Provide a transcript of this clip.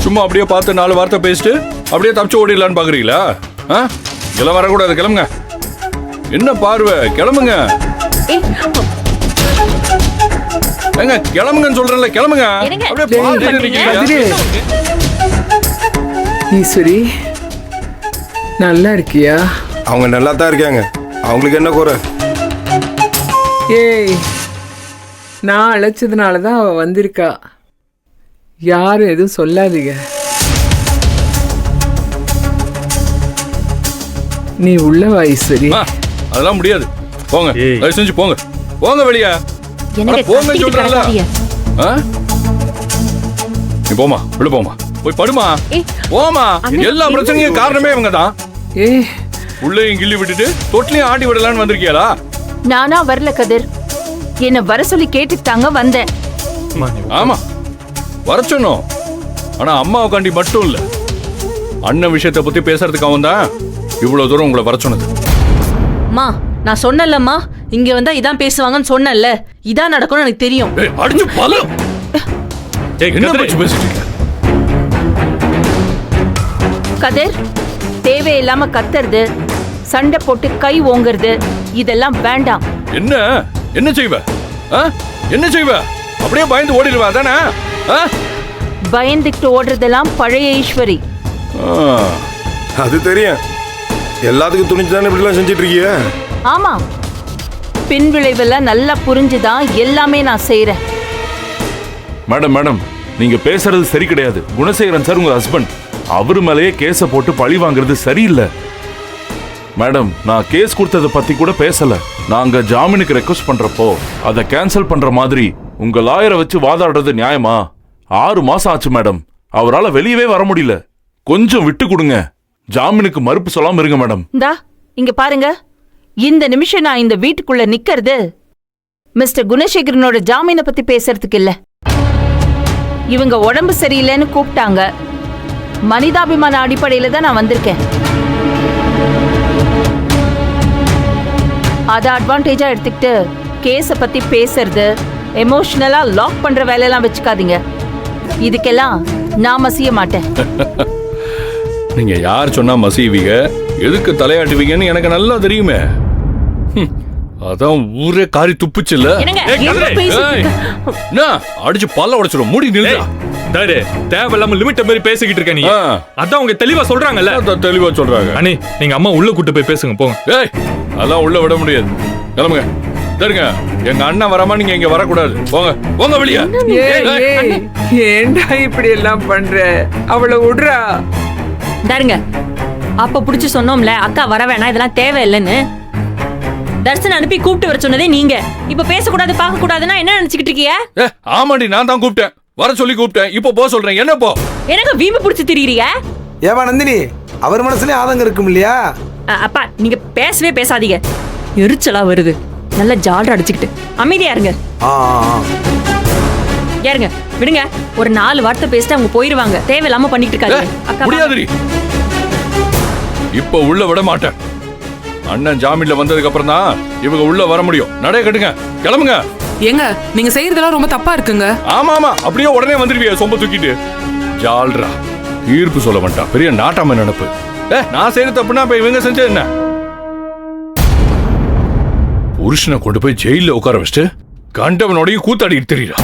சும்மா அப்படியே பார்த்து 4 வார்த்தை பேசிட்டு அப்படியே தப்பிச்சு ஓடிடலான்னு பாக்குறீங்களா? எல்லாம் வரக்கூடாது, கிளம்புங்க. என்ன பார்வை, கிளம்புங்க. ஏங்க கிளம்புங்கன்னு சொல்றேன்ல, கிளம்புங்க. அப்படியே பார்த்துட்டு இருக்கீங்க. ஈஸ்வரி நல்லா இருக்கியா? அவங்க நல்லா தான் இருக்காங்க. அவங்களுக்கு என்ன குறை? ஏய், நான் அழைச்சதுனால தான் அவ வந்திருக்கா. யாரும் எதுவும் சொல்லாதீங்க. நீ உள்ள வா ஈஸ்வரி. அதெல்லாம் முடியாது. போங்க, தயவு செஞ்சு போங்க. போங்க வெளியே. போங்க சொல்றேன்ல. நீ போமா, உள்ள போமா, போய் படுமா. போமா. எல்லா பிரச்சனையும் காரணமே இவங்க தான். உள்ளேயும் கிள்ளி விட்டுட்டு தொட்டிலையும் ஆட்டி விடலான்னு வந்திருக்கியாளா? நானா வரல கதிர், என்ன வர சொல்லி கேட்டுட்டாங்க, வந்தேன். ஆமா, வர சொன்னோம். ஆனா அம்மாவுக்காண்டி மட்டும் இல்ல, அண்ணன் விஷயத்தை பத்தி பேசுறதுக்கு அவன் தான் இவ்வளவு தூரம் உங்களை வர சொன்னது. அம்மா, நான் சொன்னேன்லம்மா, இங்க வந்தா இதான் பேசுவாங்கன்னு சொன்னேன்ல, இதான் நடக்கும்னு எனக்கு தெரியும். அடிச்சு பல என்ன பற்றி பேசிட்டு இருக்க? கதிர், தேவையில்லாம கத்துறது, சண்டை போட்டு கை ஓங்குறது, இதெல்லாம் வேண்டாம். என்ன என்ன செய்வ? என்ன செய்வ? அப்படியே பயந்து ஓடிடுவா தானே? பயந்துக்கிட்டு ஓடுறதெல்லாம் பழைய ஈஸ்வரி. அது தெரியும். எல்லாத்துக்கும் துணிச்சு தானே இப்படிலாம் செஞ்சிட்டு இருக்கிய? ஆமா, பின் விளைவெல்லாம் நல்லா புரிஞ்சுதான் எல்லாமே நான் செய்யறேன். மேடம், நீங்க பேசுறது சரி கிடையாது. குணசேகரன் சார் உங்க ஹஸ்பண்ட், அவரு மேலேயே கேஸ போட்டு பழி வாங்குறது சரியில்லை. மேடம், நான் கேஸ் கொடுத்ததை பத்தி கூட பேசல. நாங்க ஜாமீனுக்கு ரெக்வஸ்ட் பண்றப்போ அதை கேன்சல் பண்ற மாதிரி உங்க லாயரை வச்சு வாதாடுறது நியாயமா? 6 மாசம் ஆச்சு மேடம், அவரால் வெளியவே வர முடியல. கொஞ்சம் விட்டு கொடுங்க, ஜாமீனுக்கு மறுப்பு சொல்லாம இருங்க மேடம். இந்தா இங்க பாருங்க, இந்த நிமிஷம் நான் இந்த வீட்டுக்குள்ள நிக்கிறது மிஸ்டர் குணசேகரனோட ஜாமீனை பத்தி பேசுறதுக்கு இல்ல. இவங்க உடம்பு சரியில்லைன்னு கூப்பிட்டாங்க, மனிதாபிமான அடிப்படையில தான் நான் வந்திருக்கேன். அதை அட்வான்டேஜா எடுத்துக்கிட்டு கேஸ பத்தி பேசுறது, எமோஷனலா லாக் பண்ற வேலையெல்லாம் வச்சுக்காதீங்க. இதுக்கெல்லாம் நான் மசிய மாட்டேன். நீங்க யார் சொன்னா மசீவிங்க, எதுக்கு தலையாட்டுவீங்கன்னு எனக்கு நல்லா தெரியுமே. அதான் ஊரே காரி துப்புச்சுல்ல. அடிச்சு பல்ல உடைச்சிடும். மூடி நில்லுடா. தேவையில்லாம லிமிட்ட மாதிரி பேசிக்கிட்டு இருக்க நீ. அதான் அவங்க தெளிவா சொல்றாங்கல்ல. தெளிவா சொல்றாங்க. அண்ணே, நீங்க அம்மா உள்ள கூட்டு போய் பேசுங்க, போங்க. ஏய், அதெல்லாம் உள்ள விட முடியாது. கிளம்புங்க. சரிங்க, எங்க அண்ணன் வராம நீங்க இங்க வரக்கூடாது. போங்க, போங்க வெளியே. ஏண்டா இப்படி எல்லாம் பண்ற? அவளை விடுறா. தாருங்க, அப்ப புடிச்சு சொன்னோம்ல அக்கா வர வேணாம், இதெல்லாம் தேவையில்லைன்னு. தர்சன் அனுப்பி கூப்பிட்டு வர சொன்னதே நீங்க. இப்ப பேசக்கூடாது பார்க்க கூடாதுன்னா என்ன நினைச்சுக்கிட்டு இருக்கீங்க? ஆமாடி, நான் தான் கூப்பிட்டேன், வர சொல்லி கூப்பிட்டேன். இப்போ போ சொல்றேன். என்ன போ? எனக்கு வீம்பு புடிச்சு திரியுறீங்க. ஏவா நந்தினி, அவர் மனசுலயே ஆதங்கம் இருக்கும் இல்லையா? அப்பா, நீங்க பேசவே பேசாதீங்க, எரிச்சலா வருது. நல்ல ஜால்ரா அடிச்சுக்கிட்டு அமைதியா இருங்க. யாருங்க, விடுங்க. ஒரு 4 வார்த்தை பேசிட்டு அவங்க போயிருவாங்க. தேவையில்லாம பண்ணிட்டு இருக்காங்க. முடியாதுடி, இப்ப உள்ள விட மாட்டேன். அண்ணன் ஜாமீன்ல வந்ததுக்கு அப்புறம் தான் இவங்க உள்ள வர முடியும். நடை கட்டுங்க, கிளம்புங்க. ஏங்க, நீங்க செய்யறதெல்லாம் ரொம்ப தப்பா இருக்குங்க. ஆமா ஆமா, அப்படியே உடனே வந்துருவியா சொம்ப தூக்கிட்டு? ஜால்ரா தீர்ப்பு சொல்ல மாட்டான், பெரிய நாட்டாம நினைப்பு. நான் செய்யறது தப்புனா இப்ப இவங்க செஞ்சது என்ன? புருஷனை கொண்டு போய் ஜெயில உட்கார வச்சுட்டு கண்டவனோடையும் கூத்தாடிட்டு தெரியுறா.